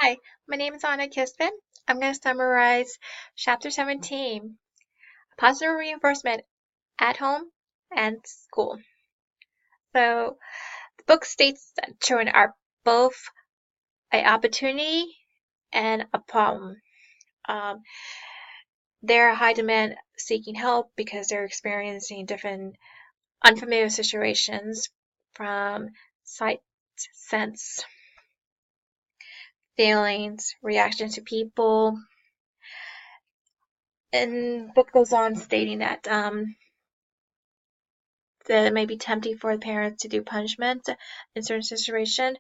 Hi, my name is Anna Kisman. I'm going to summarize Chapter 17, Positive Reinforcement at Home and School. So, the book states that children are both an opportunity and a problem. Um, they're high demand seeking help because they're experiencing different unfamiliar situations from sight, sense, feelings, reaction to people. And the book goes on stating that it may be tempting for the parents to do punishment in certain situations,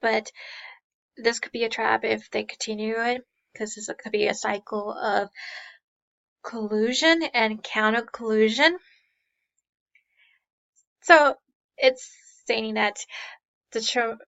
but this could be a trap if they continue it, because this could be a cycle of collusion and counter collusion. So it's saying that the children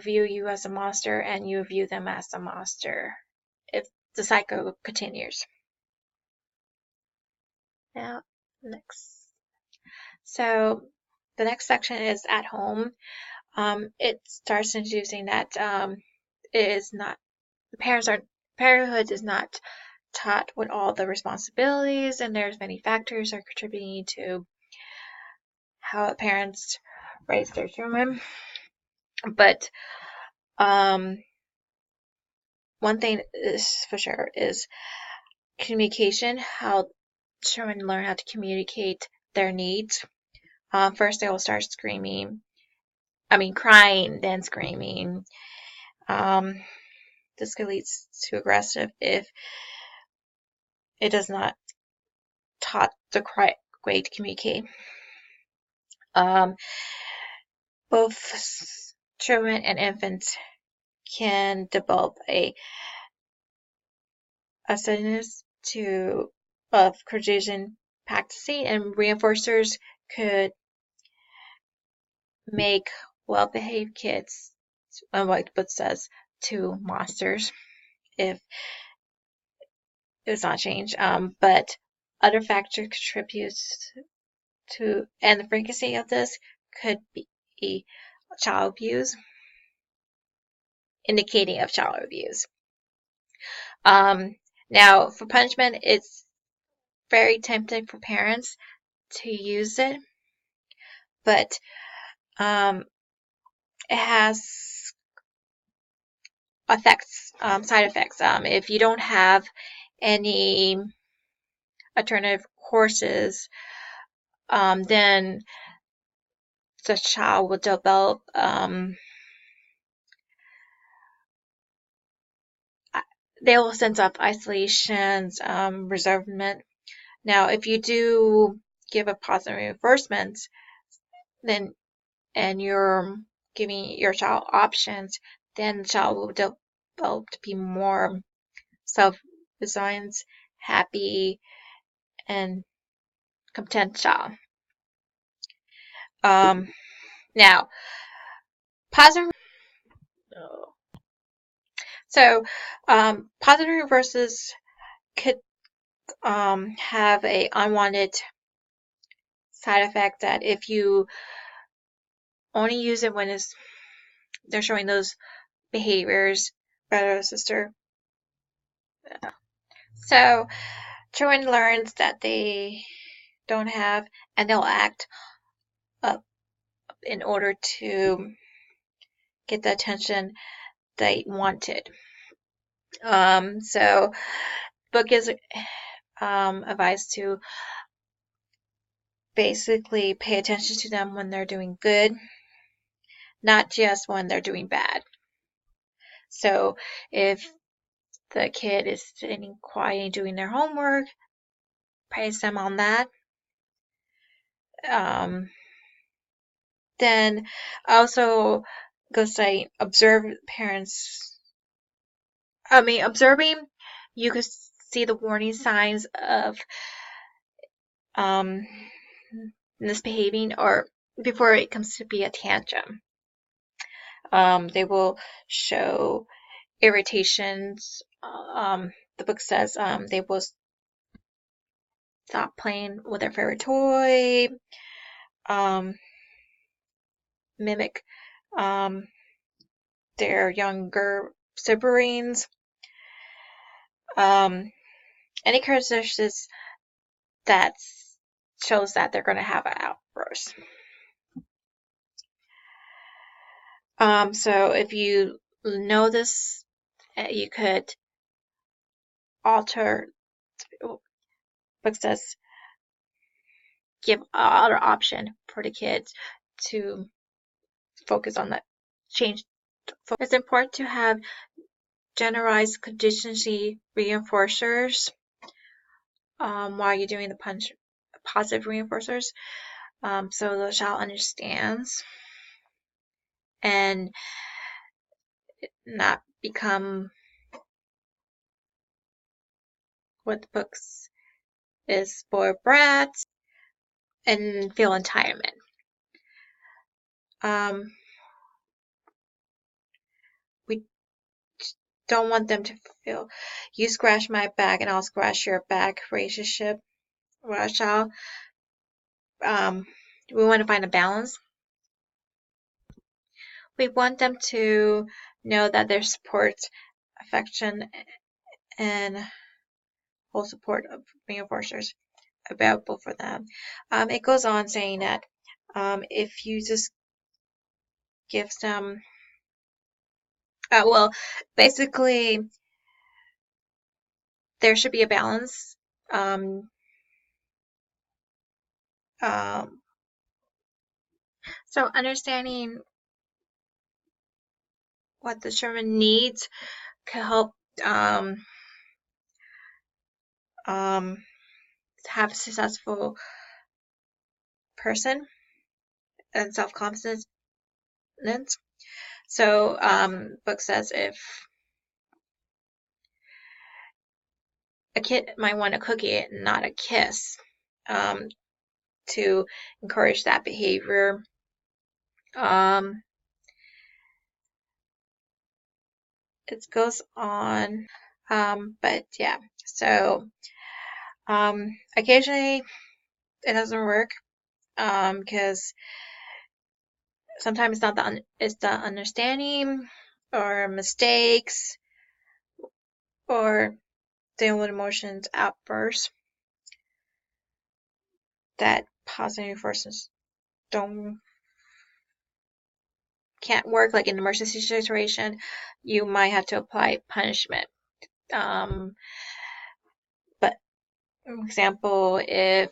view you as a monster and you view them as a monster if the cycle continues. Now, next. So the next section is at home. It starts introducing that it is not parenthood is not taught with all the responsibilities, and there's many factors are contributing to how parents raise their children. But one thing is for sure is communication, how children learn how to communicate their needs. First they will start crying, then screaming. This could lead to aggressive if it does not taught the correct way to communicate. Both children and infants can develop a steadiness of coercion practicing, and reinforcers could make well-behaved kids, like the book says, to monsters if it's not changed. But other factors contribute to, and the frequency of this could be child abuse, indicating of child abuse. Now, for punishment, it's very tempting for parents to use it, but it has side effects. If you don't have any alternative courses, then the child will develop they will sense of isolation, reservement. Now, if you do give a positive reinforcement, then and you're giving your child options, then the child will develop to be more self-reliant, happy, and content child. Now, positive. So, positive reverses could have a unwanted side effect that if you only use it when they're showing those behaviors, brother or sister. So, children learns that they don't have, and they'll act up in order to get the attention they wanted. So, book is advised to basically pay attention to them when they're doing good, not just when they're doing bad. So, if the kid is sitting quiet and doing their homework, praise them on that. Then also go say observe parents. Observing, you could see the warning signs of misbehaving or before it comes to be a tantrum. They will show irritations. The book says they will stop playing with their favorite toy, mimic their younger siblings. Any characteristics that shows that they're going to have an outburst. So if you know this, you could alter, but says give other option for the kids to focus on that change. It's important to have generalized contingency reinforcers while you're doing the positive reinforcers, so the child understands and not become what the books is spoiled brats and feel entitlement. We don't want them to feel you scratch my back and I'll scratch your back relationship with a child. We want to find a balance. We want them to know that there's support, affection, and whole support of reinforcers available for them. It goes on saying that if you just give them, well, basically, there should be a balance. So understanding what the children needs can help have a successful person and self-confidence. So book says if a kid might want a cookie, not a kiss, to encourage that behavior. It goes on, but yeah, so occasionally it doesn't work because sometimes it's the understanding or mistakes or dealing with emotions outbursts that positive reinforcements can't work. Like in an emergency situation, you might have to apply punishment. But for example, if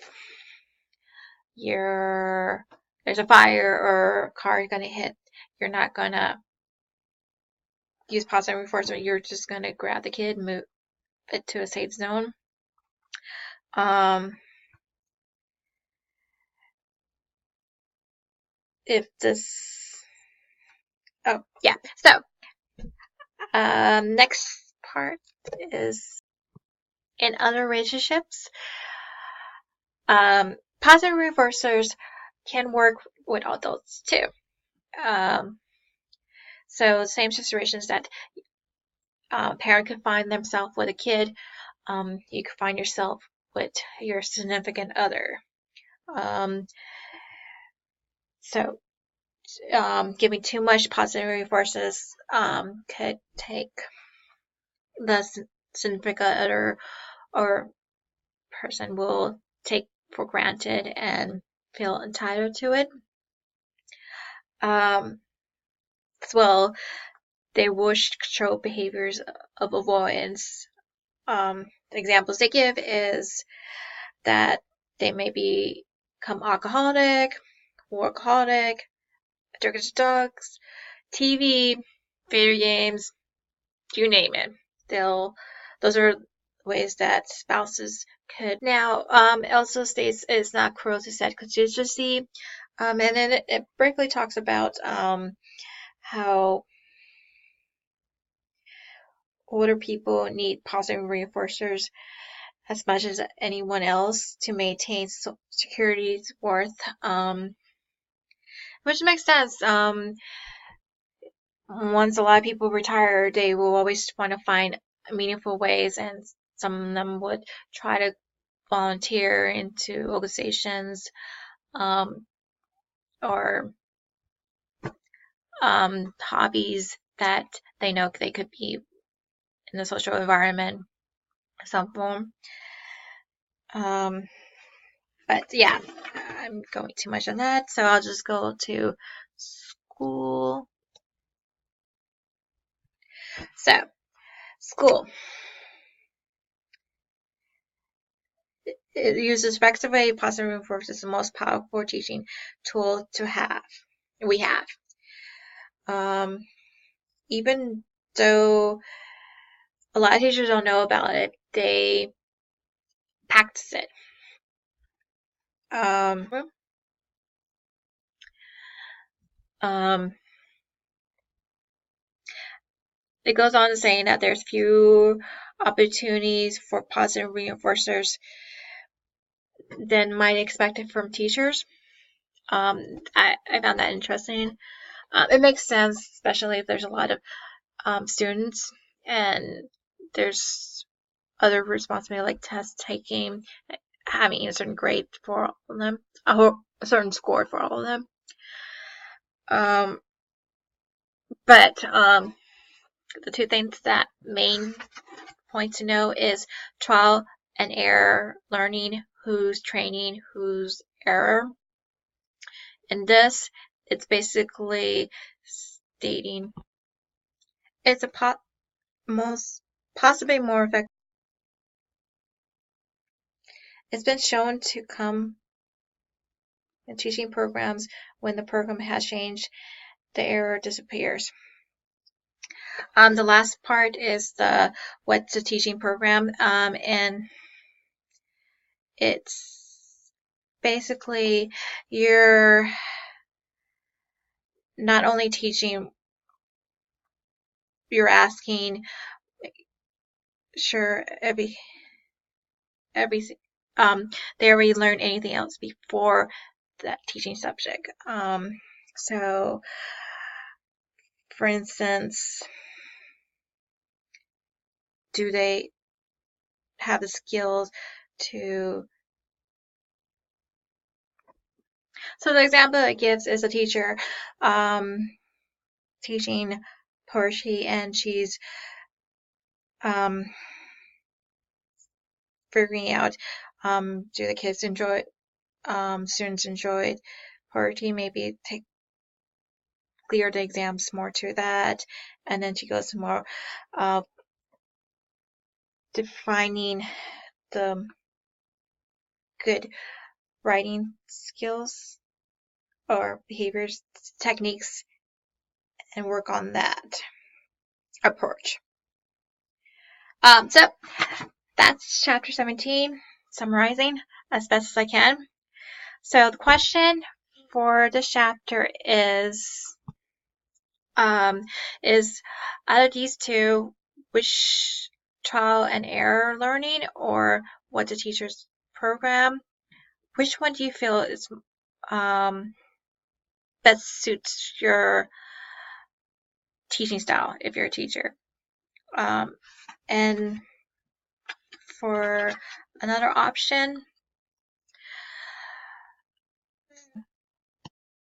there's a fire or a car you're gonna hit, you're not gonna use positive reinforcement. You're just gonna grab the kid, move it to a safe zone. If this, oh yeah, so next part is in other relationships. Positive reinforcers can work with adults too. So same situations that a parent could find themselves with a kid, you could find yourself with your significant other. So giving too much positive reinforcers could take the significant other or person will take for granted and feel entitled to it. As well, they will show behaviors of avoidance. The examples they give is that they may become alcoholic, workaholic, addicted to drugs, TV, video games, you name it. Those are ways that spouses could. Now, it also states it's not cruel to set contingency. And then it briefly talks about how older people need positive reinforcers as much as anyone else to maintain security's worth, which makes sense. Once a lot of people retire, they will always want to find meaningful ways, and some of them would try to volunteer into organizations or hobbies that they know they could be in the social environment of some form. But yeah, I'm going too much on that, so I'll just go to school. So, school. It uses effectively positive reinforcement as the most powerful teaching tool we have. Even though a lot of teachers don't know about it, they practice it. It goes on to saying that there's few opportunities for positive reinforcers than might expect it from teachers. I found that interesting. It makes sense, especially if there's a lot of students and there's other responsibility like test taking, having a certain grade for all of them, a certain score for all of them. But the two things that main point to know is trial and error learning, who's training, who's error. In this, it's basically stating it's a possibly more effective. It's been shown to come in teaching programs when the program has changed, the error disappears. The last part is what's a teaching program, and it's basically you're not only teaching, you're asking, sure, they already learned anything else before that teaching subject. So, for instance, do they have the skills to... So the example it gives is a teacher teaching poetry, and she's figuring out, do the kids enjoy, students enjoy poetry, maybe clear the exams more to that, and then she goes to more defining the good writing skills or behaviors, techniques, and work on that approach. So that's chapter 17, summarizing as best as I can. So the question for this chapter is out of these two, which trial and error learning or what's a teacher's program, which one do you feel is best suits your teaching style if you're a teacher? And for another option,